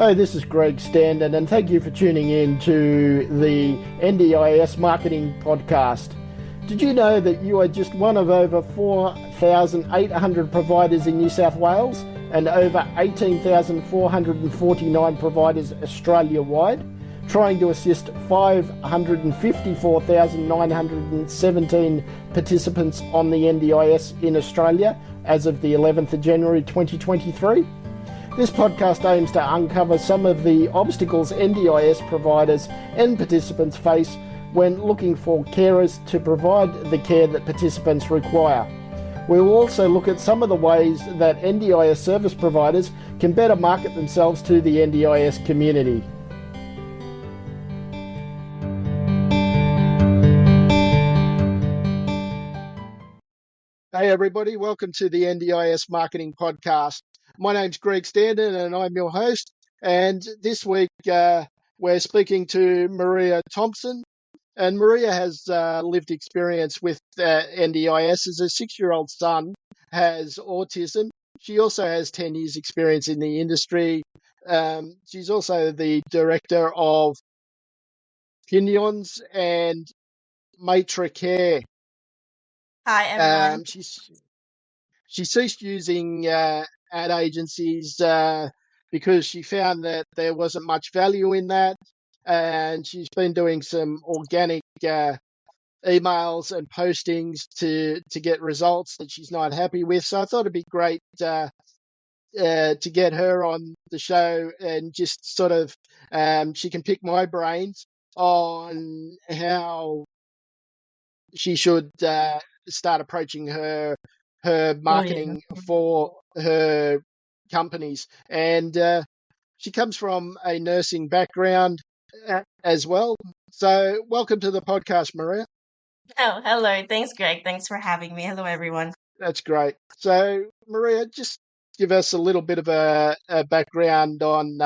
Hi, this is Greg Standen, and thank you for tuning in to the NDIS Marketing Podcast. Did you know that you are just one of over 4,800 providers in New South Wales and over 18,449 providers Australia-wide, trying to assist 554,917 participants on the NDIS in Australia as of the 11th of January 2023? This podcast aims to uncover some of the obstacles NDIS providers and participants face when looking for carers to provide the care that participants require. We will also look at some of the ways that NDIS service providers can better market themselves to the NDIS community. Hey everybody, welcome to the NDIS Marketing Podcast. My name's Greg Standen and I'm your host. And this week we're speaking to Maria Thompson. And Maria has lived experience with NDIS as her 6-year-old son has autism. She also has 10 years experience in the industry. She's also the director of Pinionz and Matracare. Hi, everyone. She ceased using ad agencies because she found that there wasn't much value in that, and she's been doing some organic emails and postings to get results that she's not happy with. So I thought it'd be great to get her on the show and just sort of she can pick my brains on how she should start approaching her marketing for her companies. And she comes from a nursing background as well. So welcome to the podcast, Maria. Oh, hello. Thanks, Greg. Thanks for having me. Hello, everyone. That's great. So Maria, just give us a little bit of a background on,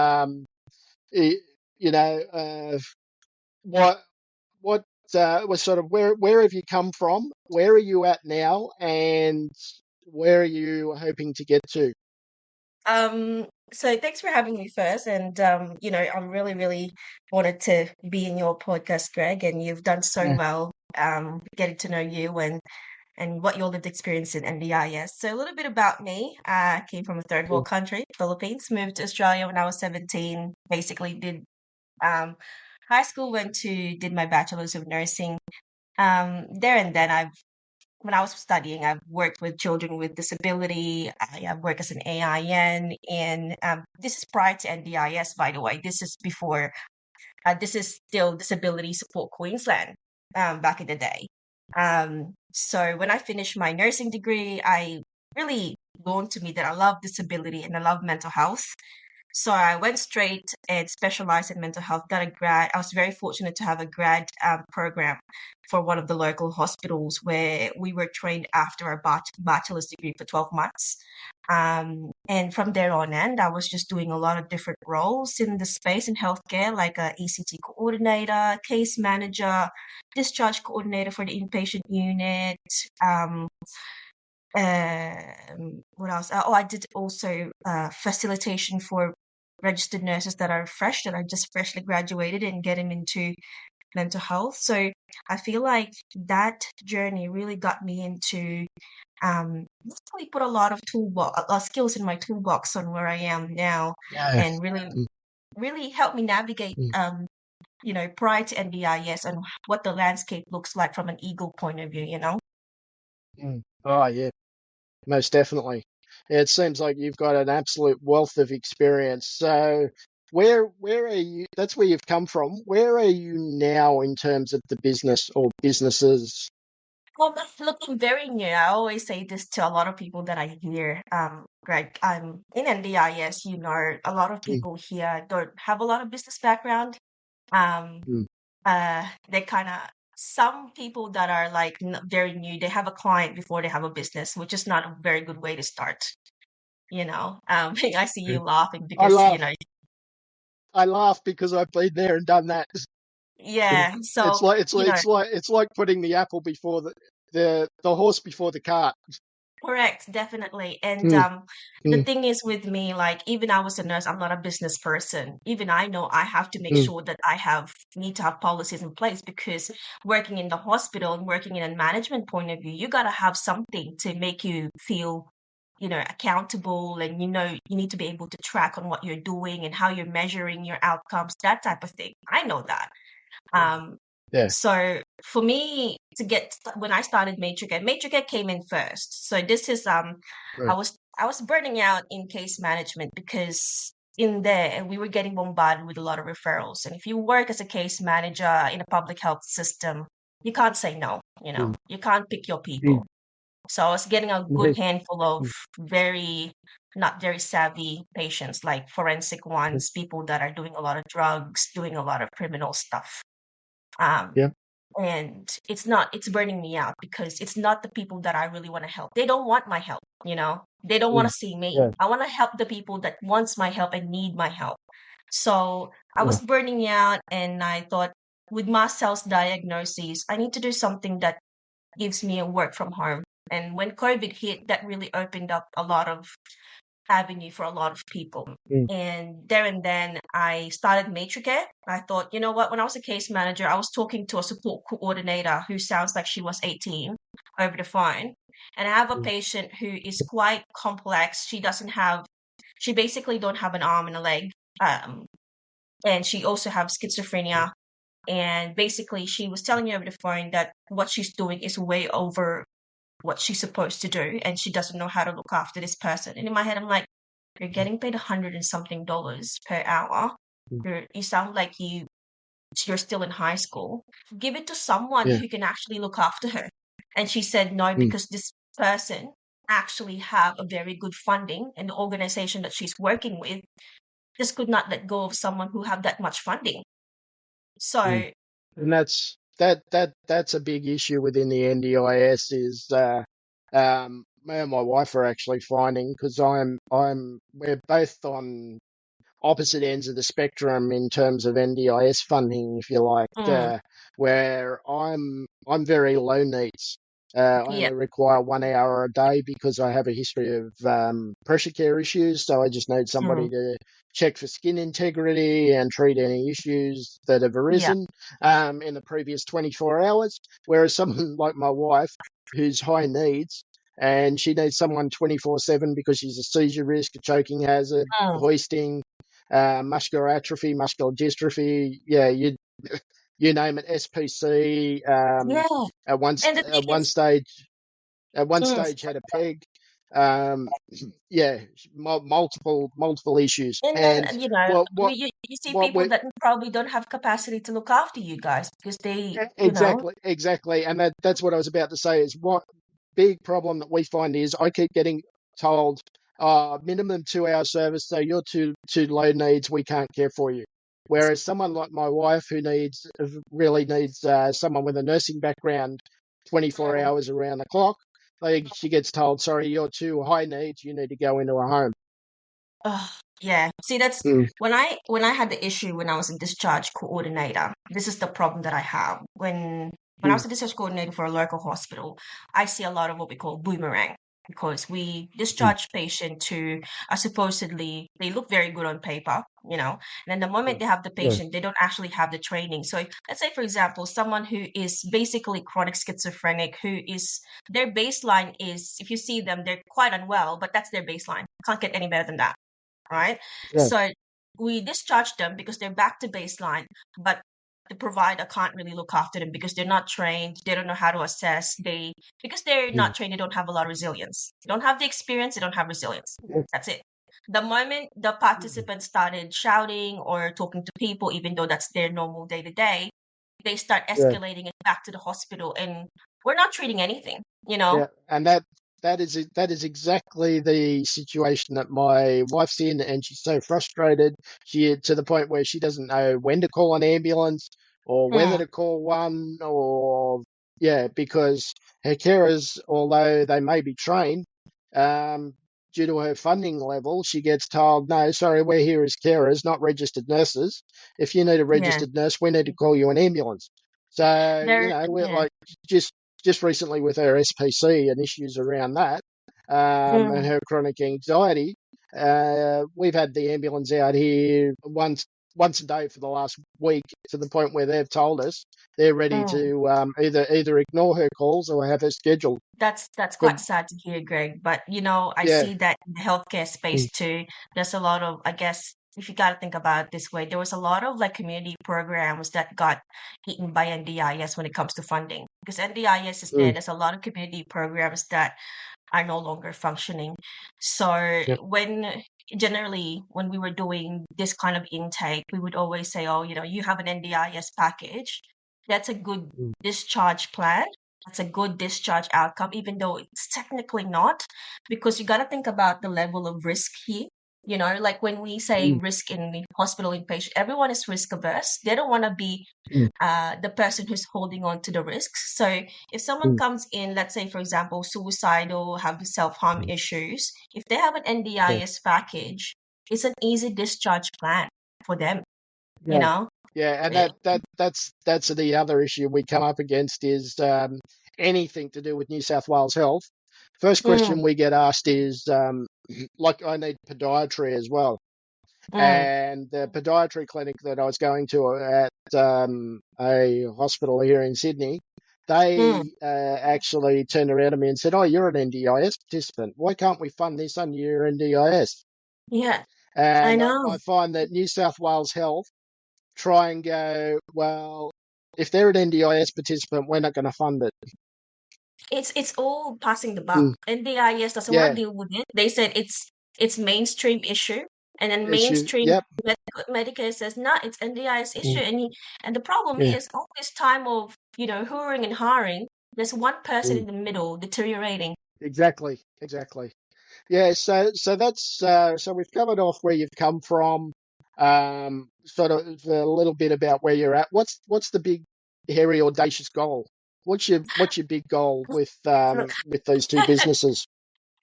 what was sort of where have you come from? Where are you at now? And where are you hoping to get to? So thanks for having me first. And I'm really wanted to be in your podcast, Greg, and you've done so well getting to know you and what your lived experience in NDIS. So a little bit about me. I came from a third world country, Philippines, moved to Australia when I was 17, basically did high school, did my bachelor's of nursing. There and then when I was studying, I've worked with children with disability. I've worked as an AIN, and this is prior to NDIS, by the way. This is before, this is still Disability Support Queensland back in the day. So when I finished my nursing degree, I really dawned to me that I love disability and I love mental health. So I went straight and specialized in mental health, got a grad. I was very fortunate to have a grad program for one of the local hospitals where we were trained after our bachelor's degree for 12 months. And from there on end, I was just doing a lot of different roles in the space in healthcare, like a ECT coordinator, case manager, discharge coordinator for the inpatient unit. What else? I did also facilitation for registered nurses that are just freshly graduated and getting into mental health. So I feel like that journey really got me into really put a lot of skills in my toolbox on where I am now, and really helped me navigate prior to NDIS and what the landscape looks like from an Eagle point of view, Oh yeah, most definitely. It seems like you've got an absolute wealth of experience. So where are you? That's where you've come from. Where are you now in terms of the business or businesses? Well, looking very new. I always say this to a lot of people that I hear, Greg. I'm in NDIS, a lot of people here don't have a lot of business background. Um, they kind of, some people that are like very new, they have a client before they have a business, which is not a very good way to start. I see you laughing because, I laugh because I've been there and done that. yeah. So it's like putting the apple before the horse before the cart. Correct, definitely. And Mm, the mm, thing is with me, like even I was a nurse, I'm not a business person. Even I know I have to make mm, sure that need to have policies in place because working in the hospital and working in a management point of view, you gotta have something to make you feel, accountable, and you need to be able to track on what you're doing and how you're measuring your outcomes, that type of thing. I know that. Um, yeah. so for me to when I started Matracare came in first. So this is Right. I was burning out in case management because in there we were getting bombarded with a lot of referrals. And if you work as a case manager in a public health system, you can't say no, Mm, you can't pick your people. mm, So I was getting a good mhm, handful of mm, very not very savvy patients, like forensic mm, ones, people that are doing a lot of drugs, doing a lot of criminal stuff. Um, yeah. and it's burning me out because it's not the people that I really want to help. They don't want my help, They don't want Mm, to see me. yeah. I want to help the people that wants my help and need my help. So I Yeah. was burning out and I thought with my self diagnosis, I need to do something that gives me a work from home. And when COVID hit, that really opened up a lot of avenue for a lot of people. Mm, And there and then I started Matracare. I thought, you know what, when I was a case manager, I was talking to a support coordinator who sounds like she was 18 over the phone. And I have a mm, patient who is quite complex. She basically don't have an arm and a leg. Um, and she also have schizophrenia. And basically she was telling me over the phone that what she's doing is way over what she's supposed to do. And she doesn't know how to look after this person. And in my head, I'm like, you're getting paid 100 and something dollars per hour. mm, You sound like you're still in high school. Give it to someone yeah. who can actually look after her. And she said no, Mm, because this person actually have a very good funding, and the organization that she's working with just could not let go of someone who have that much funding. mm. So And that's a big issue within the NDIS is me and my wife are actually finding because we're both on opposite ends of the spectrum in terms of NDIS funding, if you like, mm, where I'm very low needs. I yeah, only require 1 hour a day because I have a history of pressure care issues. So I just need mm, somebody to check for skin integrity and treat any issues that have yeah, arisen in the previous 24 hours. Whereas someone like my wife, who's high needs, and she needs someone 24/7 because she's a seizure risk, a choking hazard, mm, hoisting, muscular atrophy, muscular dystrophy. Yeah, you name it. SPC. yeah. And the thing At one is, stage, mm, had a peg. Um, yeah, multiple issues. and And then, what what you see what people we that probably don't have capacity to look after you guys because exactly, and that's what I was about to say. Is what big problem that we find is I keep getting told, minimum 2 hour service, so you're too low needs, we can't care for you. Whereas someone like my wife who really needs someone with a nursing background 24 mm, hours around the clock, she gets told, sorry, you're too high needs, you need to go into a home. ugh, yeah. See, that's Mm, when I had the issue when I was a discharge coordinator. This is the problem that I have when I mm, was a discharge coordinator for a local hospital. I see a lot of what we call boomerang because we mm, discharge patients who are supposedly they look very good on paper, and then the moment mm, they have the yeah, patient, they don't actually have the training. So let's say, for example, someone who is basically chronic schizophrenic, who is their baseline is, if you see them, they're quite unwell, but that's their baseline. Can't get any better than that, right? yeah, So we discharge them because they're back to baseline, but the provider can't really look after them because they're not trained. They don't know how to assess. Because they're mm, not trained, they don't have a lot of resilience. They don't have the experience. They don't have resilience. yeah, That's it. The moment the mm, participants started shouting or talking to people, even though that's their normal day to day, they start yeah. escalating it back to the hospital, and we're not treating anything, you know? Yeah, and that is exactly the situation that my wife's in, and she's so frustrated. She to the point where she doesn't know when to call an ambulance or whether Mm, to call one, or yeah, because her carers, although they may be trained, um, due to her funding level, she gets told, "No, sorry, we're here as carers, not registered nurses. If you need a yeah. registered nurse, we need to call you an ambulance." So There, we're yeah. like just recently with our SPC and issues around that. and Mm, her chronic anxiety. We've had the ambulance out here once a day for the last week, to the point where they've told us they're ready mm. to either ignore her calls or have her scheduled. That's But quite sad to hear, Greg. But you know, I yeah, see that in the healthcare space mm, too. There's a lot of, I guess, if you got to think about it this way, there was a lot of like community programs that got eaten by NDIS when it comes to funding. Because NDIS is there, mm, there's a lot of community programs that are no longer functioning. So yep, when generally when we were doing this kind of intake, we would always say, oh, you know, you have an NDIS package. That's a good mm, discharge plan. That's a good discharge outcome, even though it's technically not, because you got to think about the level of risk here. You know, like when we say mm, risk in the hospital inpatient, everyone is risk averse. They don't want to be mm, the person who's holding on to the risks. So if someone mm, comes in, let's say, for example, suicidal, have self-harm mm. issues, if they have an Yeah, NDIS package, it's an easy discharge plan for them, you yeah, know? yeah, and Eh, that's the other issue we come up against is anything to do with New South Wales Health. First question Mm, we get asked is like, I need podiatry as well. mm, And the podiatry clinic that I was going to at a hospital here in Sydney, mm. they actually turned around to me and said, "Oh, you're an NDIS participant. Why can't we fund this under your NDIS?" Yeah, I And I know. find that New South Wales Health try and go, well, if they're an NDIS participant, we're not going to fund it. It's all passing the buck. Mm, NDIS doesn't want to yeah, deal with it. They said it's mainstream issue, and then issue. mainstream Yep. Medicare says no, it's NDIS issue. Mm, And the problem yeah. is all this time of hooring and hiring, there's one person Mm, in the middle deteriorating. exactly. Exactly. Yeah, so that's so we've covered off where you've come from, sort of a little bit about where you're at. What's the big, hairy, audacious goal? What's your big goal Look, with those two businesses?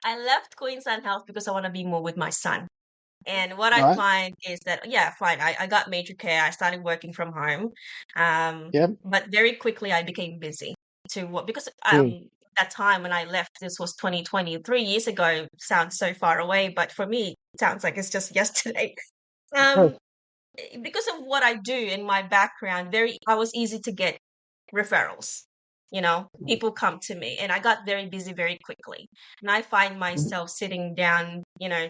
I left Queensland Health because I want to be more with my son. And what I Right? find is that, yeah, fine, I got Matracare, I started working from home. Yeah. But very quickly I became busy to what, because Mm. that time when I left, this was 2020, 3 years ago, sounds so far away, but for me, it sounds like it's just yesterday. Um, because of what I do in my background, I was easy to get referrals. People come to me, and I got very busy very quickly. And I find myself sitting down,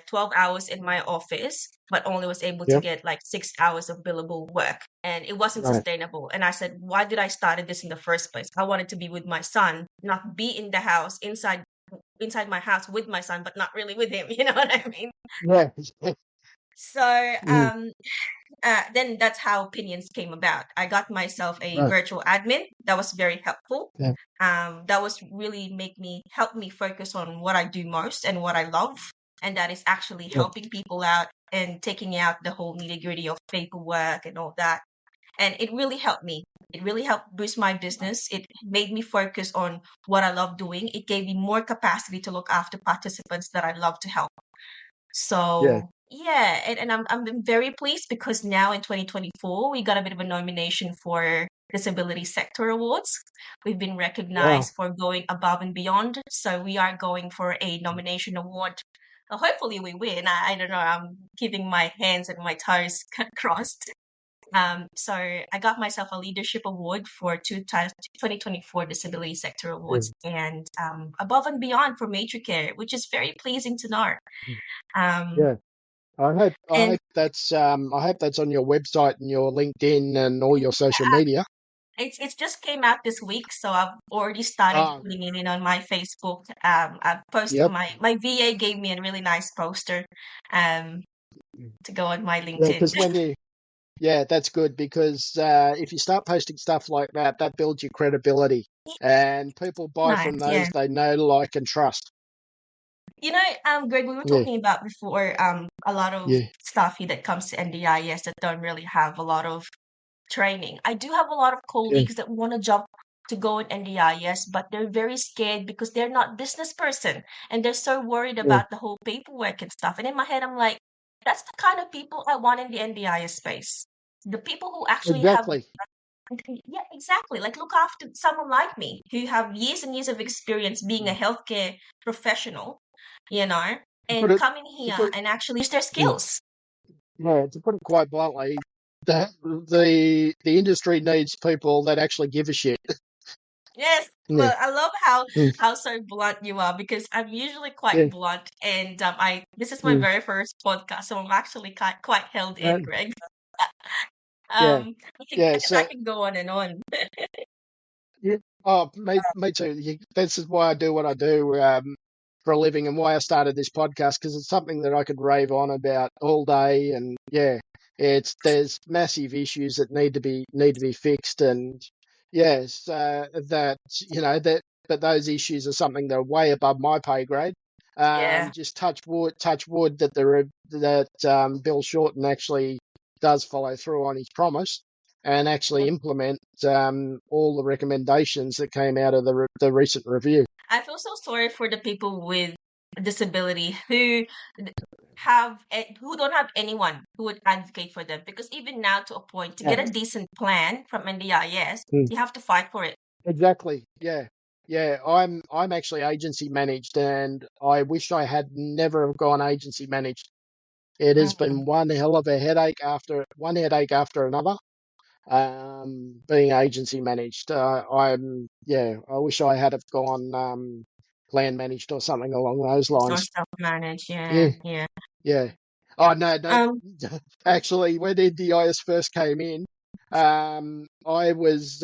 12 hours in my office, but only was able to Yep. get like 6 hours of billable work. And it wasn't Right. sustainable. And I said, why did I started this in the first place? I wanted to be with my son, not be in the house, inside my house with my son, but not really with him. You know what I mean? Yeah. So, Mm. then that's how Pinions came about. I got myself a Right. virtual admin that was very helpful. Yeah. That was really help me focus on what I do most and what I love, and that is actually Yeah. helping people out and taking out the whole nitty gritty of paperwork and all that. And it really helped me. It really helped boost my business. It made me focus on what I love doing. It gave me more capacity to look after participants that I love to help. Yeah. So yeah, and I'm very pleased because now in 2024 we got a bit of a nomination for Disability Sector Awards. We've been Wow. recognized for going above and beyond. So we are going for a nomination award. Hopefully we win. I don't know. I'm keeping my hands and my toes crossed. So I got myself a leadership award for 2024 Disability Sector Awards, Mm. and above and beyond for Matracare, which is very pleasing to know. Um, Yeah. I and hope that's on your website and your LinkedIn and all your social yeah, media. it's just came out this week, so I've already started Ah. putting it in on my Facebook. I've posted Yep. my VA gave me a really nice poster um to go on my Yeah, LinkedIn. because yeah, that's good because if you start posting stuff like that, that builds your credibility, and people buy Nice, from yeah. those they know, like, and trust. Greg, we were Yeah, talking about before a lot of yeah, staff here that comes to NDIS that don't really have a lot of training. I do have a lot of yeah, colleagues that want to jump to go in NDIS, but they're very scared because they're not business person and they're so worried yeah. about the whole paperwork and stuff. And in my head, I'm like, that's the kind of people I want in the NDIS space. The people who actually have, Exactly. yeah, exactly. Like look after someone like me who have years and years of experience being a healthcare professional. you know, To put and it come in to here put and actually use their mm, skills. yeah, to put it quite bluntly, the industry needs people that actually give a shit. Yes, Yeah, look, I love how mm, so blunt you are because I'm usually quite yeah, blunt, and I this is my mm, very first podcast, so I'm actually quite held in, right, Greg. yeah, yeah. I So can go on and on. yeah, oh, me too. This is why I do what I do for a living, and why I started this podcast, because it's something that I could rave on about all day. And yeah, there's massive issues that need to be fixed, and yes, that that, but those issues are something that are way above my pay grade. Yeah, Just touch wood that Bill Shorten actually does follow through on his promise and actually implement all the recommendations that came out of the recent review. I feel so sorry for the people with disability who who don't have anyone who would advocate for them, because even now, to a point, to Yeah. get a decent plan from NDIS, Mm. you have to fight for it. Exactly. Yeah. Yeah. I'm actually agency managed, and I wish I had never have gone agency managed. It has Mm, been one headache after another. Being agency managed, I wish I had have gone plan managed or something along those or lines. self-managed, Yeah. yeah, yeah. Yeah. Oh no, no. Um, Actually, when NDIS first came in, I was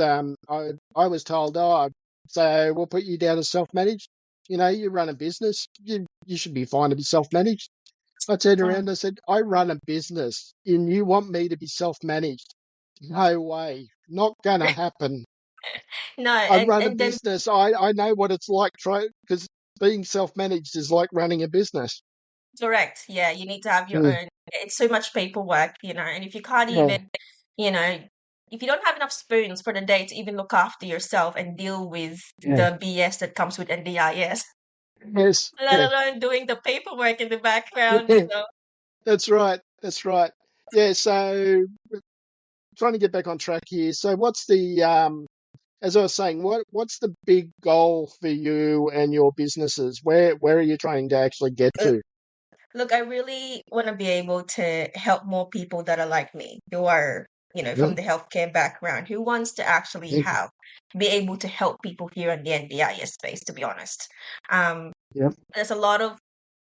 told, oh, so we'll put you down as self-managed. You run a business. You should be fine to be self-managed. I turned around mm, and I said, I run a business, and you want me to be self-managed? No way, not gonna happen. no, I run a and then business. I know what it's like. Because being self-managed is like running a business. correct, yeah, you need to have your Mm, own. It's so much paperwork, and if you can't yeah. even, you know, if you don't have enough spoons for the day to even look after yourself and deal with Yeah. the BS that comes with NDIS, Yes. let Yeah. alone doing the paperwork in the background, Yeah. That's right. That's right. Yeah. So trying to get back on track here. So what's as I was saying, what's the big goal for you and your businesses? Where are you trying to actually get Uh, to? Look, I really want to be able to help more people that are like me, who are, from Mhm. the healthcare background, who wants to actually Yep. be able to help people here in the NDIS space, to be honest. Um, Yep. there's a lot of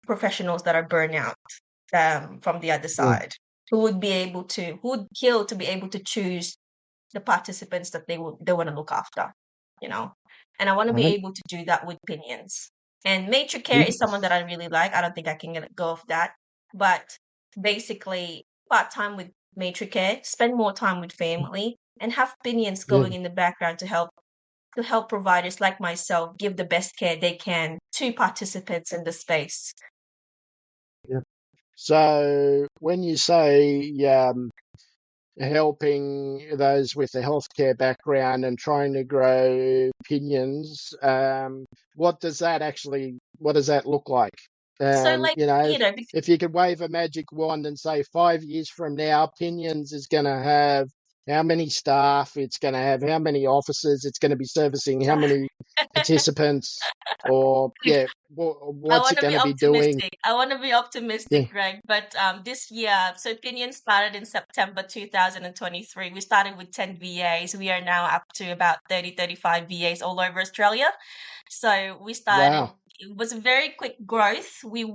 professionals that are burnt out from the other Yeah. side, who would kill to be able to choose the participants that they want to look after, you know. And I want to be Right. able to do that with Pinionz. And Matracare Yep. is someone that I really like. I don't think I can get go of that. But basically, part time with Matracare, spend more time with family, and have Pinionz Yeah. going in the background to help providers like myself give the best care they can to participants in the space. Yep. So when you say helping those with a healthcare background and trying to grow opinions. What does that look like? So, like, If you could wave a magic wand and say 5 years from now, Opinions is going to have how many staff, it's going to have how many offices, it's going to be servicing how many participants, or, yeah, I what's want it to going be to be doing? optimistic. I want to be Yeah. optimistic, Greg. But this year, so Opinion started in September 2023. We started with 10 VAs. We are now up to about 35 VAs all over Australia. So we started, Wow. it was a very quick growth. We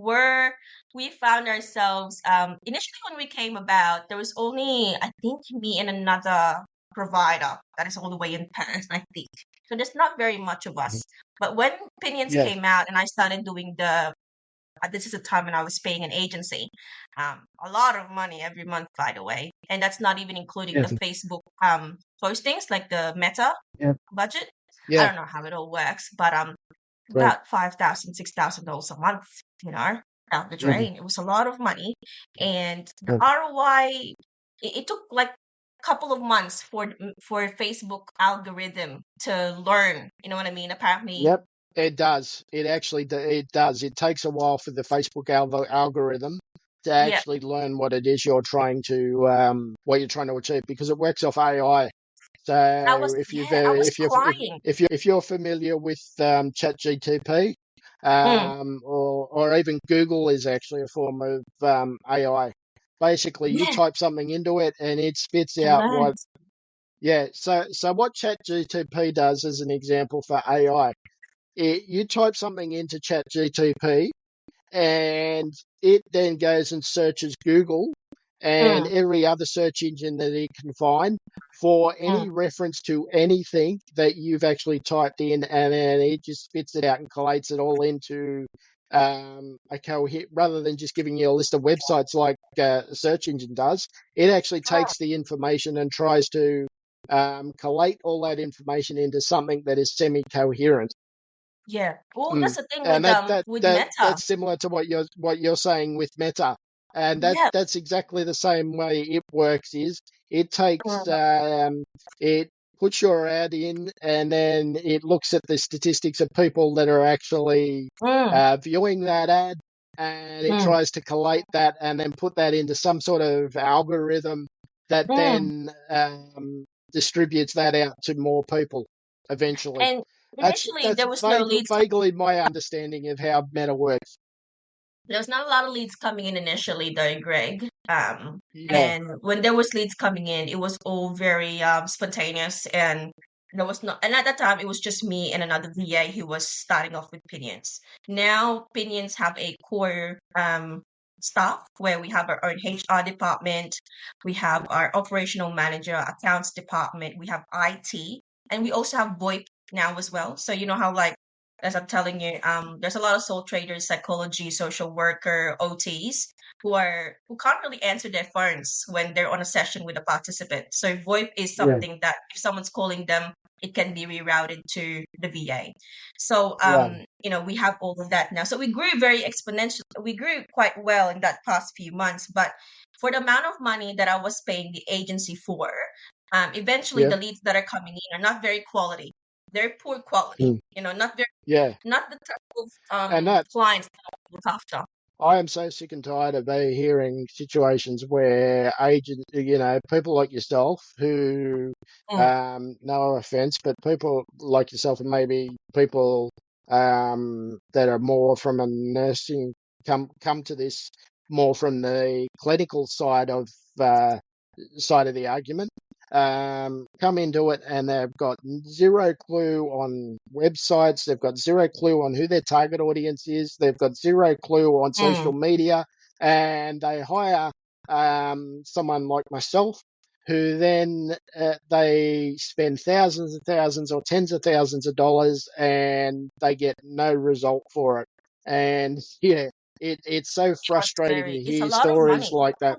found ourselves, initially when we came about, there was only, I think, me and another provider that is all the way in Perth, I think. So there's not very much of us. But when Opinions Yeah. came out and I started doing this is a time when I was paying an agency, a lot of money every month, by the way. And that's not even including Yeah. the Facebook postings, like the Meta Yeah. budget. I Yeah. don't know how it all works, but Right. about $5,000, $6,000 a month, down the Yeah. drain. It was a lot of money. And the Yeah. ROI, it took like a couple of months for Facebook algorithm to learn. You know what I mean? Apparently, Yep, it does. It does. It takes a while for the Facebook algorithm to yeah, actually learn what you're trying to achieve, because it works off AI. So I was crying. if you're familiar with ChatGTP, mm. or even Google is actually a form of AI. Basically, you Yeah, type something into it and it spits it out what. learns. Yeah. So what ChatGTP does, as an example for AI, you type something into ChatGTP and it then goes and searches Google and Mm, every other search engine that it can find for mm, any reference to anything that you've actually typed in, and then it just spits it out and collates it all into a coherent, rather than just giving you a list of websites like a search engine does. It actually mm. takes the information and tries to collate all that information into something that is semi-coherent. Yeah. Well, that's Mm. the thing And with Meta. that's similar to what you're saying with Meta, and Yeah. that's exactly the same way it works. Is it takes Mm, it puts your ad in, and then it looks at the statistics of people that are actually mm, viewing that ad, and it mm, tries to collate that and then put that into some sort of algorithm that mm. then distributes that out to more people eventually. And That's initially, that's there was no leads. vaguely my understanding of how Meta works. There was not a lot of leads coming in initially, though, Greg. Yeah, And when there was leads coming in, it was all very spontaneous, and there was not. And at that time, it was just me and another VA who was starting off with Pinions. Now, Pinions have a core staff where we have our own HR department, we have our operational manager, accounts department, we have IT, and we also have VoIP now as well. So you know how like as I'm telling you, there's a lot of soul traders, psychology, social worker, OTs who can't really answer their phones when they're on a session with a participant. So VoIP is yeah, something that if someone's calling them, it can be rerouted to the VA. So right, we have all of that now. So we grew very exponentially. We grew quite well in that past few months, but for the amount of money that I was paying the agency for, eventually yeah, the leads that are coming in are not very quality. They're poor quality, mm, yeah, not the type of and that clients that I look after. I am so sick and tired of hearing situations where people like yourself who, Mm, no offense, but people like yourself and maybe people that are more from a nursing come to this more from the clinical uh, side of the argument, come into it and they've got zero clue on websites, they've got zero clue on who their target audience is, they've got zero clue on social mm, media, and they hire someone like myself who then they spend thousands and thousands or tens of thousands of dollars and they get no result for it. And yeah, it's so trust frustrating to very. It's a hear lot of stories money. like that.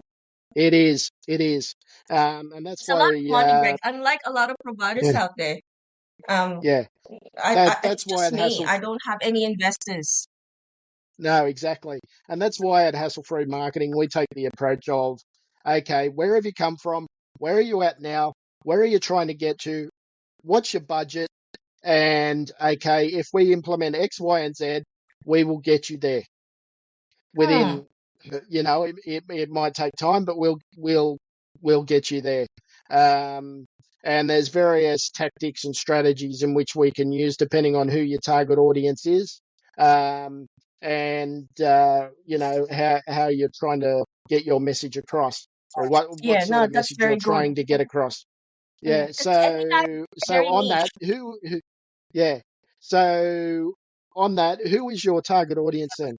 It is, and that's It's a lot why, of money, Greg. Unlike a lot of providers yeah, out there, um, yeah, that's it's why just at me. hassle. I don't have any investors. No, exactly, and that's why at hassle-free marketing we take the approach of, okay, where have you come from? Where are you at now? Where are you trying to get to? What's your budget? And okay, if we implement X, Y, and Z, we will get you there Hmm. within. It might take time, but we'll get you there. Um, and there's various tactics and strategies in which we can use depending on who your target audience is, um, and how you're trying to get your message across, or what Yeah, sort no, of that's message you're very good. trying to get across. Yeah. Because NDI is So very on that, niche. who yeah. So on that, who is your target audience then?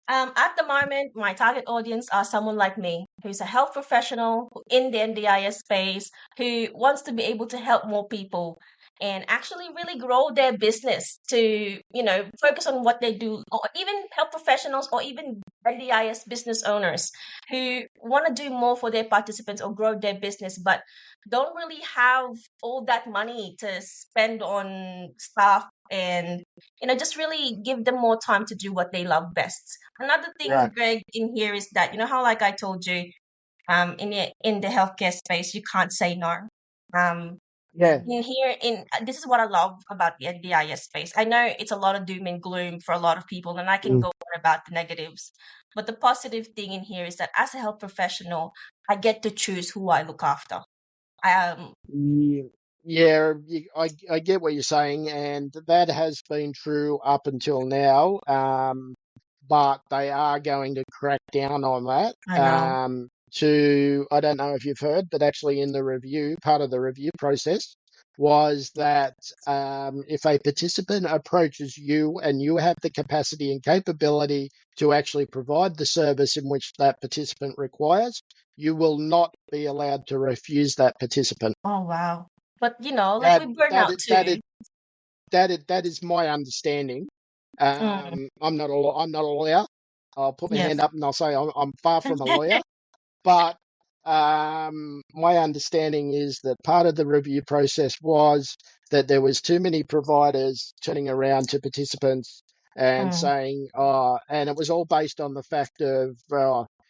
At the moment, my target audience are someone like me, who's a health professional in the NDIS space, who wants to be able to help more people and actually really grow their business to, focus on what they do, or even health professionals or even NDIS business owners who want to do more for their participants or grow their business, but don't really have all that money to spend on staff and just really give them more time to do what they love best. Another thing, Right. Greg, in here is that how like I told you, in the healthcare space, you can't say no. Um, Yeah. in here, this is what I love about the NDIS space. I know it's a lot of doom and gloom for a lot of people, and I can Mm. go on about the negatives. But the positive thing in here is that as a health professional, I get to choose who I look after. Um, Yeah. Yeah, I get what you're saying, and that has been true up until now. But they are going to crack down on that. I know. I don't know if you've heard, but actually in the review, part of the review process was that if a participant approaches you and you have the capacity and capability to actually provide the service in which that participant requires, you will not be allowed to refuse that participant. Oh wow. But you know, like That we burn that out is that too. is that is my understanding. Mm, I'm not a lawyer. I'll put my hand yes. up and I'll say I'm far from a lawyer. But my understanding is that part of the review process was that there was too many providers turning around to participants and Mm, saying, and it was all based on the fact of,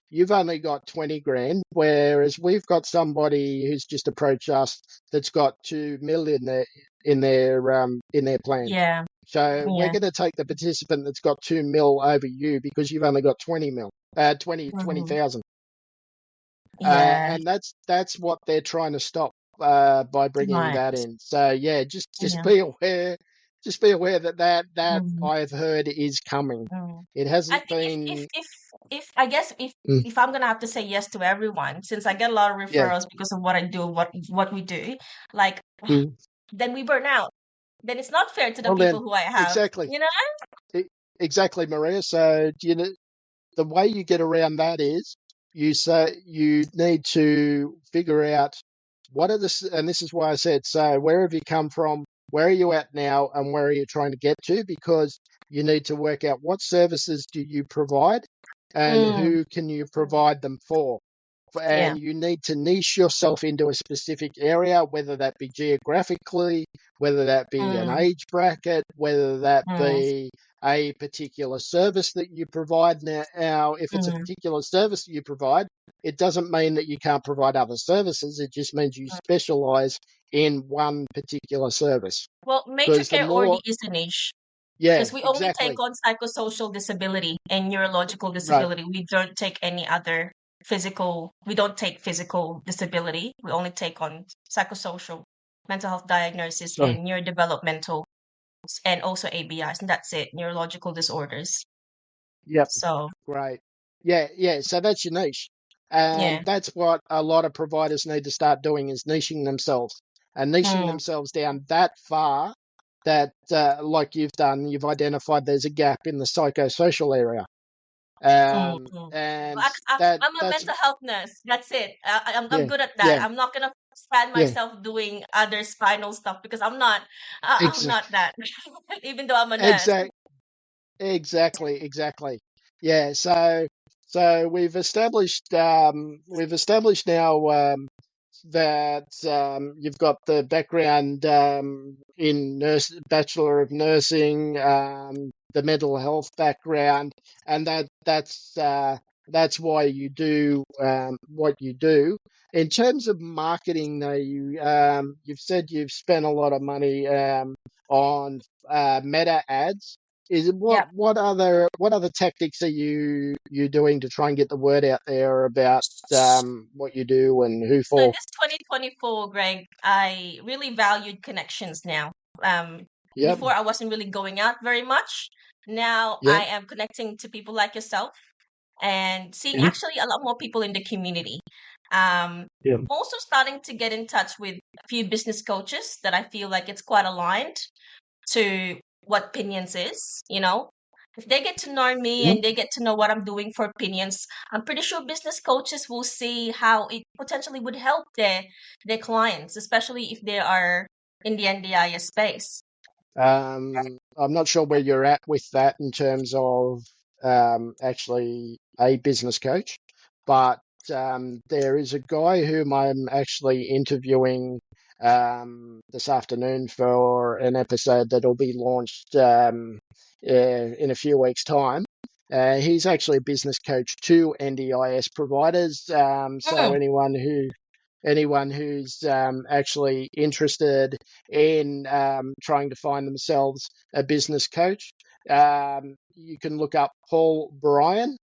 you've only got 20 grand, whereas we've got somebody who's just approached us that's got 2 million in their plan. yeah, So we're yeah. going to take the participant that's got 2 mil over you because you've only got 20 mil, twenty Mm, thousand. yeah. And that's what they're trying to stop by bringing Right. that in. So yeah, just Yeah. be aware, that Mm, I've heard is coming. mm. It I hasn't think been. if I guess Mm, if I'm gonna have to say yes to everyone, since I get a lot of yeah. referrals because of what I do, what we do, like Mm. then we burn out. Then it's not fair to the Well then, people who I have, exactly, you know? E- exactly, Maria. So do you know the way you get around that is you need to figure out what are and this is why I said, so where have you come from, where are you at now, and where are you trying to get to, because you need to work out what services do you provide and Mm, who can you provide them for. yeah. And you need to niche yourself into a specific area, whether that be geographically, whether that be an Mm, age bracket, whether that mm, be a particular service that you provide. Now, if it's a mm. particular service that you provide, it doesn't mean that you can't provide other services. It just means you specialize in one particular service. Well, Because the Matracare already more, is a niche yeah, because we only take exactly. on psychosocial disability and neurological Right. disability. We don't take any other we don't take physical disability. We only take on psychosocial, mental health diagnosis, Right. and neurodevelopmental, and also ABIs, and that's it, neurological disorders. Yep. So, Great. Yeah, yeah. So that's your niche. And yeah. that's what a lot of providers need to start doing is niching themselves and niching Mm, themselves down that far that, like you've done, you've identified there's a gap in the psychosocial area. mm, mm. And I'm a that's, mental health nurse. That's it. I'm yeah, good at that. yeah, I'm not gonna spend yeah, myself doing other spinal stuff because I'm exactly, not that. Even though I'm a nurse. exactly. Exactly. Yeah, so we've established now that you've got the background in Bachelor of Nursing, the mental health background, and that's why you do what you do. In terms of marketing, though, you've said you've spent a lot of money on meta ads. Is it Yeah. what other tactics are you doing to try and get the word out there about what you do and who So in for? this 2024, Greg, I really valued connections now. Yep, Before I wasn't really going out very much. Now yep, I am connecting to people like yourself and seeing mhm, actually a lot more people in the community. Um, yep. Also starting to get in touch with a few business coaches that I feel like it's quite aligned to what Pinions is, you know. If they get to know me Mhm. and they get to know what I'm doing for Pinions, I'm pretty sure business coaches will see how it potentially would help their clients, especially if they are in the NDIS space. I'm not sure where you're at with that in terms of actually a business coach, but there is a guy whom I'm actually interviewing this afternoon for an episode that'll be launched in a few weeks' time. He's actually a business coach to NDIS providers. So Mm, anyone who's actually interested in trying to find themselves a business coach, you can look up Paul Bryan.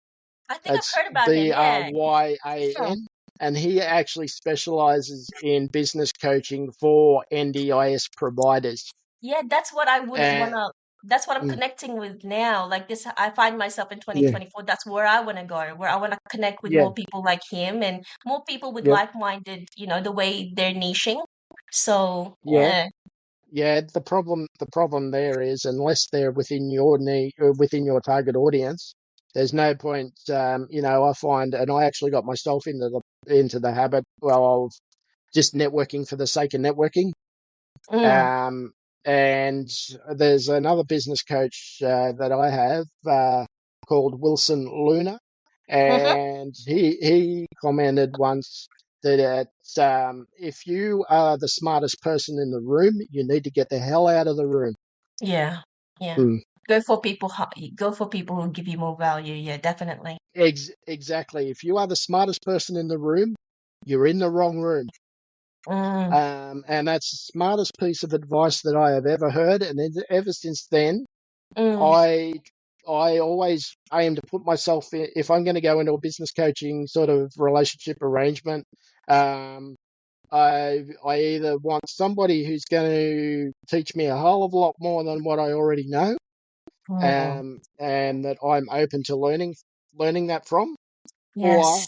I think I've It's heard about him. Yeah. Bryan. and he actually specializes in business coaching for NDIS providers. Yeah, that's what I would And wanna that's what I'm mm, connecting with now. Like this, I find myself in yeah, 2024. That's where I want to go, where I want to connect with yeah, more people like him and more people with yep, like-minded, the way they're niching. So, yeah. yeah. Yeah, the problem there is unless they're within your need or within your target audience, there's no point. I find, and I actually got myself into the habit, well, of just networking for the sake of networking. Mm, Um, and there's another business coach that I have called Wilson Luna, mm-hmm. and he commented once that if you are the smartest person in the room, you need to get the hell out of the room. Yeah, yeah. Mm. Go for people who give you more value. Yeah, definitely. Exactly. If you are the smartest person in the room, you're in the wrong room. Mm, And that's the smartest piece of advice that I have ever heard. And ever since then, mm, I I always aim to put myself in, if I'm going to go into a business coaching sort of relationship arrangement. Um, I either want somebody who's going to teach me a whole of a lot more than what I already know, mm. and that I'm open to learning that from, or Yes,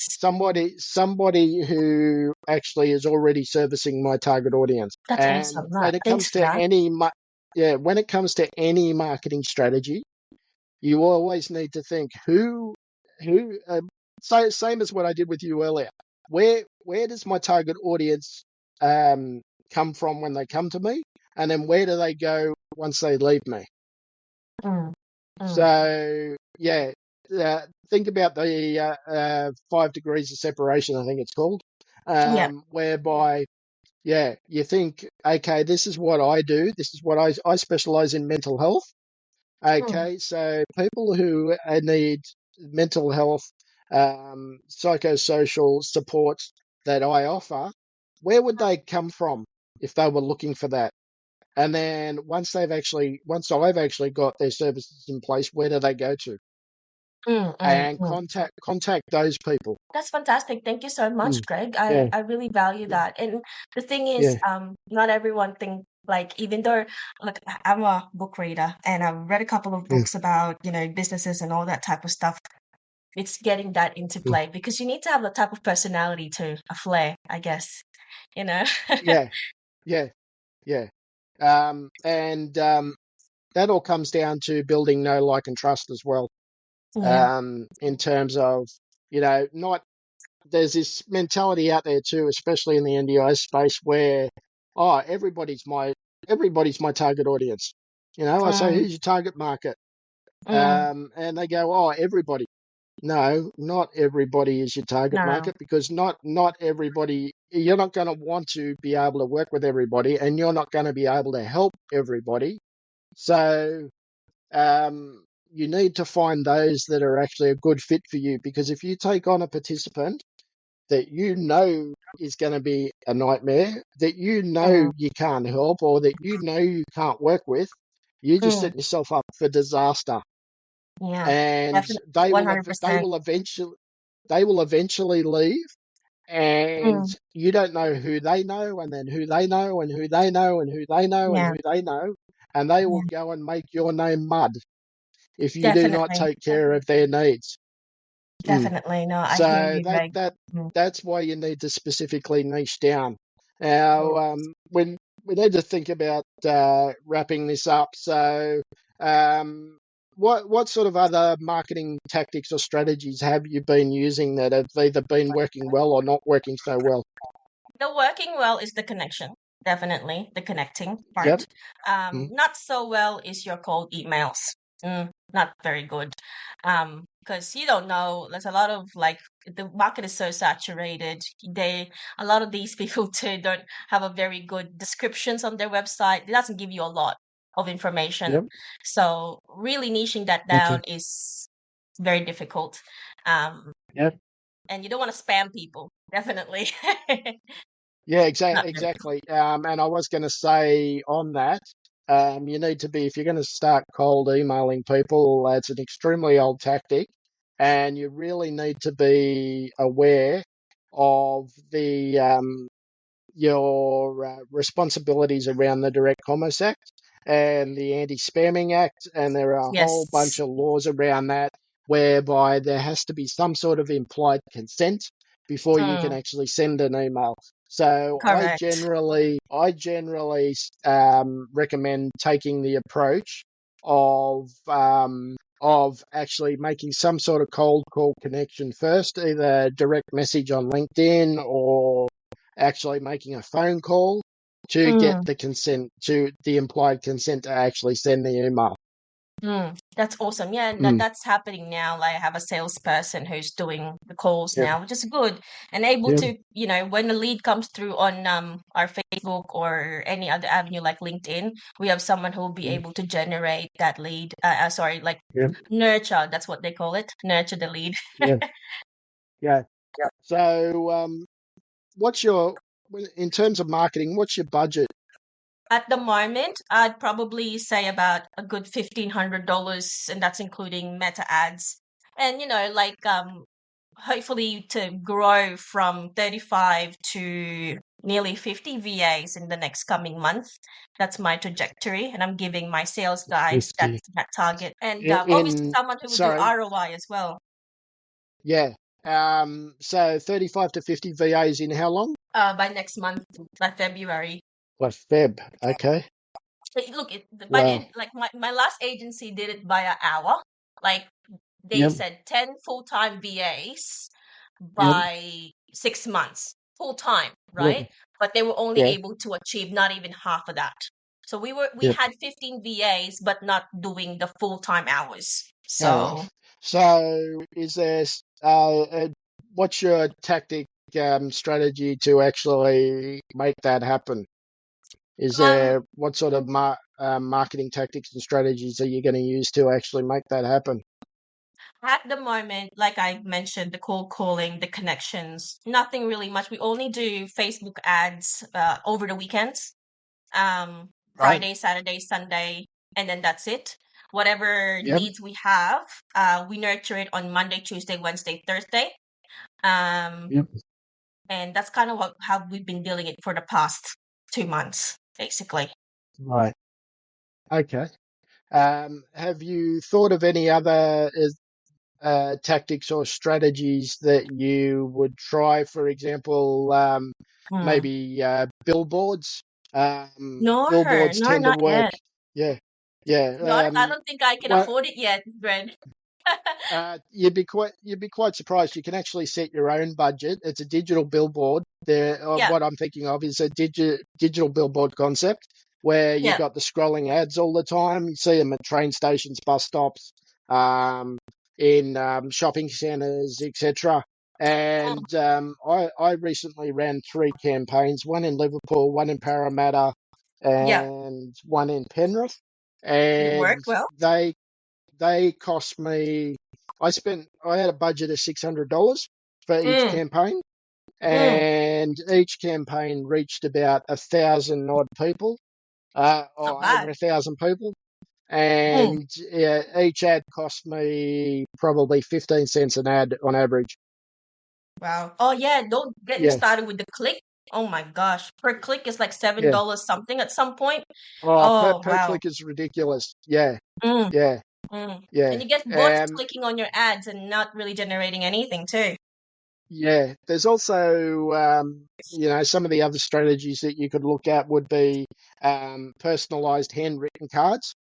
somebody who actually is already servicing my target audience. that's And awesome. when it Thanks comes for to that. when it comes to any marketing strategy, you always need to think who same as what I did with you earlier. Where does my target audience come from when they come to me, and then where do they go once they leave me? Mm, mm. So yeah, think about the 5 degrees of separation, I think it's called, Yeah. whereby you think, okay, this is what I do. This is what I specialize in mental health. Mm, Okay, so people who need mental health, psychosocial support that I offer, where would they come from if they were looking for that? And then once I've actually got their services in place, where do they go to? mm, mm, And mm. contact those people. That's fantastic. Thank you so much, Mm, Greg. I, yeah, I really value that. And the thing is, yeah, not everyone think like even though like I'm a book reader and I've read a couple of yeah, books about, businesses and all that type of stuff. It's getting that into mm, play because you need to have the type of personality to a flair, I guess. You know? yeah, yeah, yeah. And that all comes down to building know, like, and trust as well. Yeah. In terms of, not there's this mentality out there too, especially in the NDI space, where oh, everybody's my target audience. I say, Mm, who's your target market? mm, And they go, oh, everybody. No, not everybody is your target no. market, because not everybody. You're not going to want to be able to work with everybody, and you're not going to be able to help everybody. So you need to find those that are actually a good fit for you, because if you take on a participant that is going to be a nightmare, that Mm, you can't help, or that you can't work with, you're just mm, setting yourself up for disaster. yeah. And Definitely 100%. they will eventually leave, and Mm, you don't know who they know, and then who they know, and who they know, and who they know, and yeah. who they know, and they will Yeah. go and make your name mud if you do not Definitely. take care of their needs. Mm. Definitely. No, I hear So you, Greg. Mm, that's why you need to specifically niche down. Now, yeah. when we need to think about wrapping this up. So, what sort of other marketing tactics or strategies have you been using that have either been working well or not working so well? The working well is the connection, definitely the connecting Yep. part. Mm, Not so well is your cold emails. Not very good. Because you don't know, there's a lot of like the market is so saturated. A lot of these people too don't have a very good descriptions on their website. It doesn't give you a lot of information. yep. So really niching that Okay. down is very difficult. Um, Yep. and you don't want to spam people, definitely. Yeah, Not very exactly. And I was going to say on that, you need to be, if you're going to start cold emailing people, that's an extremely old tactic, and you really need to be aware of the your responsibilities around the Direct Commerce Act and the Anti-Spamming Act, and there are a whole bunch Yes. of laws around that whereby there has to be some sort of implied consent before you can Mm, actually send an email. So correct. I generally recommend taking the approach of actually making some sort of cold call connection first, either direct message on LinkedIn or actually making a phone call to get Mm. the consent, to the implied consent to actually send the email. That's awesome. Yeah, and Mm, that's happening now. Like I have a salesperson who's doing the calls yeah, now, which is good, and able yeah, to, when the lead comes through on our Facebook or any other avenue like LinkedIn, we have someone who will be yeah, able to generate that lead. Sorry, like yeah, nurture. That's what they call it. Nurture the lead. yeah, yeah. So, what's your, in terms of marketing, what's your budget? At the moment, I'd probably say about a good $1,500, and that's including meta ads. And hopefully to grow from 35 to nearly 50 VAs in the next coming month. That's my trajectory, and I'm giving my sales guys that 50. that target. And obviously, In, someone who will do sorry, ROI as well. yeah. So 35 to 50 VAs in how long? By next month, by February. By Feb. Okay. Look, by the Wow. end, like my last agency did it by an hour. Like they Yep. said 10 full-time VAs Yep. by 6 months, full-time, Yep. right? But they were only Yeah. able to achieve not even half of that. So we Yep. had 15 VAs, but not doing the full-time hours. Fair So enough. So, is there, what's your tactic, strategy to actually make that happen? Is um there, what sort of marketing tactics and strategies are you going to use to actually make that happen? at the moment, like I mentioned, the cold calling, the connections, nothing really much. We only do Facebook ads over the weekends. Right. Friday, Saturday, Sunday, and then that's it. Whatever Yep. leads we have, we nurture it on Monday, Tuesday, Wednesday, Thursday. Um, Yep. and that's kind of how we've been dealing it for the past 2 months, basically. Right. Okay. Have you thought of any other tactics or strategies that you would try? For example, Hmm. maybe billboards. Billboards No, tend to not work. yet. Yeah, To be honest, yeah. I don't think I can Well, afford it yet, Brent. you'd be quite surprised. You can actually set your own budget. It's a digital billboard. There, Yeah, what I'm thinking of is a digital billboard concept where you yeah. got the scrolling ads all the time. You see them at train stations, bus stops, um, in shopping centres, etc. Mm, And I recently ran 3 campaigns: one in Liverpool, one in Parramatta, yeah, and one in Penrith. and it And worked well. they cost me. I had a budget of $600 for each Mm, campaign, mm, and each campaign reached about 1,000 odd people, not or over bad. 1,000 people. Mm, And each ad cost me probably 15 cents an ad on average. wow. Oh yeah, don't get me Yeah, started with the click. Oh my gosh, per click is like seven yeah. dollars something at some point. Oh, per, Oh per wow. click is ridiculous. Yeah, Mm, yeah, And yeah. you get bots clicking on your ads and not really generating anything too. Yeah, there's also, some of the other strategies that you could look at would be personalized handwritten cards,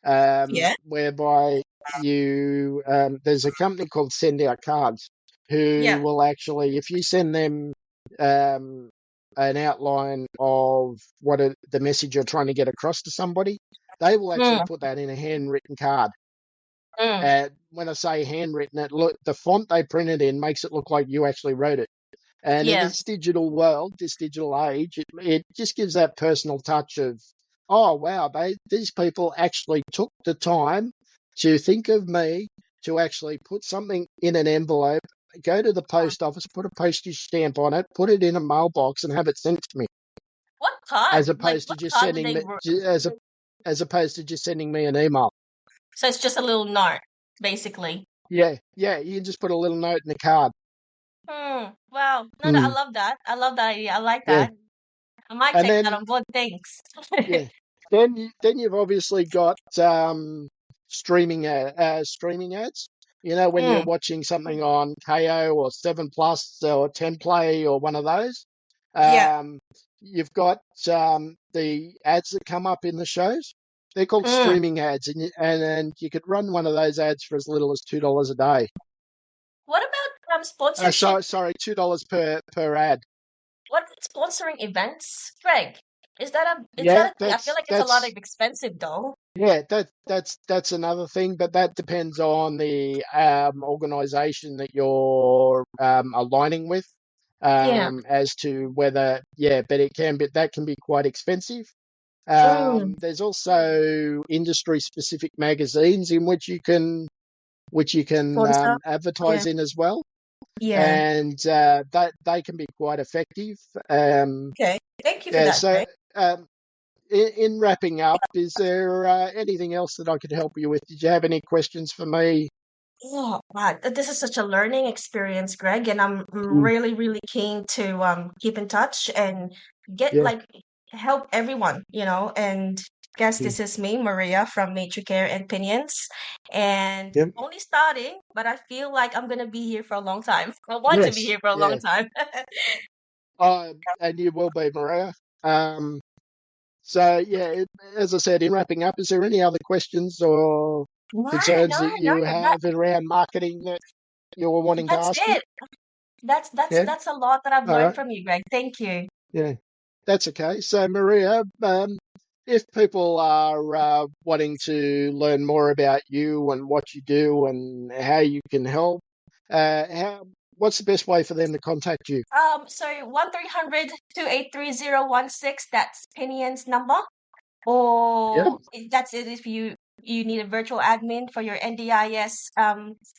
Yeah, whereby there's a company called Send Out Cards who yeah. will actually, if you send them um, an outline of the message you're trying to get across to somebody, they will actually Mm, put that in a handwritten card. mm, When I say handwritten, the font they printed in makes it look like you actually wrote it. And in yeah. this digital world, this digital age, it just gives that personal touch of, oh wow, these people actually took the time to think of me, to actually put something in an envelope, go to the post office, put a postage stamp on it, put it in a mailbox, and have it sent to me, What card? as Like opposed to what just card do sending they? me as opposed to just sending me an email. So it's just a little note, basically. Yeah, yeah, you can just put a little note in the card. Wow. No, I Mm, love that. I love that idea. I like yeah, that. I might and take that then on board. Thanks. yeah, then you've obviously got streaming ads. You know, when you're Mm, watching something on KO or Seven Plus or 10 Play or one of those, yeah. um, you've got the ads that come up in the shows. They're called Mm. streaming ads, and you could run one of those ads for as little as $2 a day. What about sponsorship? Sorry, $2 per ad. What sponsoring events, Greg? Is that Yeah, a thing? I feel like it's a lot of expensive though. yeah, that's another thing, but that depends on the organization that you're aligning with, Yeah. as to whether, yeah, but that can be quite expensive. Mm. There's also industry specific magazines in which you can Sponsor. Yeah. advertise in as well, Yeah. and that they can be quite effective. Okay. Thank you for Yeah, that, so Greg. um, in wrapping up, is there anything else that I could help you with? Did you have any questions for me? Oh, wow. This is such a learning experience, Greg, and I'm Mm, really, really keen to keep in touch and get yeah, like help everyone, and guess yeah, this is me, Maria from Matracare and Pinionz, and yeah. only starting, but I feel like I'm gonna be here for a long time. I want to be Yes, here for a long yeah. time. And you will be, Maria. Um, so, yeah, as I said, in wrapping up, is there any other questions or No, concerns no, that no, you that have around marketing that you were wanting to that's ask me? it. That's Yeah, that's a lot that I've all learned right. from you, Greg. Thank you. Yeah, that's okay. So, Maria, if people are wanting to learn more about you and what you do and how you can help, what's the best way for them to contact you? So 1-300-283-016, that's Pinion's number. Or Yep, that's it if you need a virtual admin for your NDIS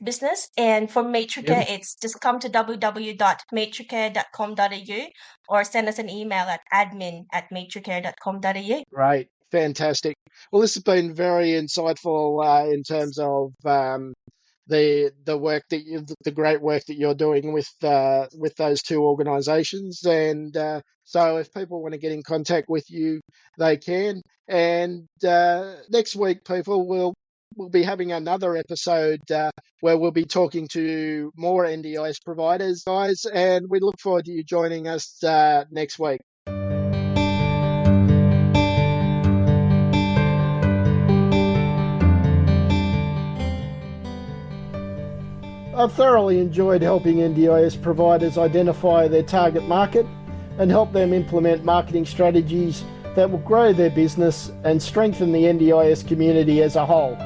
business. And for yep. Matricare, it's just come to www.matricare.com.au or send us an email at admin@matricare.com.au. Great, fantastic. Well, this has been very insightful in terms of the work the great work that you're doing with those two organisations. And so, if people want to get in contact with you, they can. And next week, people will be having another episode where we'll be talking to more NDIS providers, guys. And we look forward to you joining us next week. I've thoroughly enjoyed helping NDIS providers identify their target market and help them implement marketing strategies that will grow their business and strengthen the NDIS community as a whole.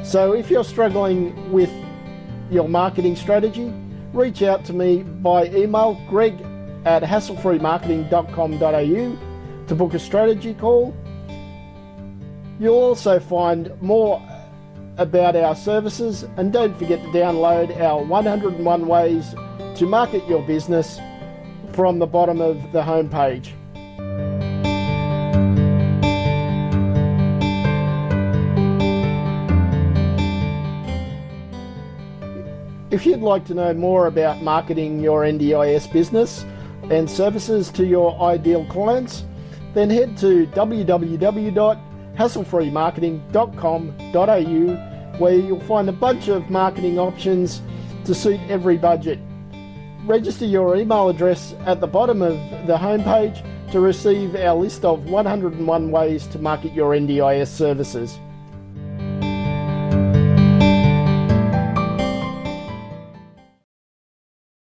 So if you're struggling with your marketing strategy, reach out to me by email, greg@hasslefreemarketing.com.au, to book a strategy call. You'll also find more about our services, and don't forget to download our 101 Ways to Market Your Business from the bottom of the homepage. If you'd like to know more about marketing your NDIS business and services to your ideal clients, then head to www.hasslefreemarketing.com.au, where you'll find a bunch of marketing options to suit every budget. Register your email address at the bottom of the homepage to receive our list of 101 ways to market your NDIS services.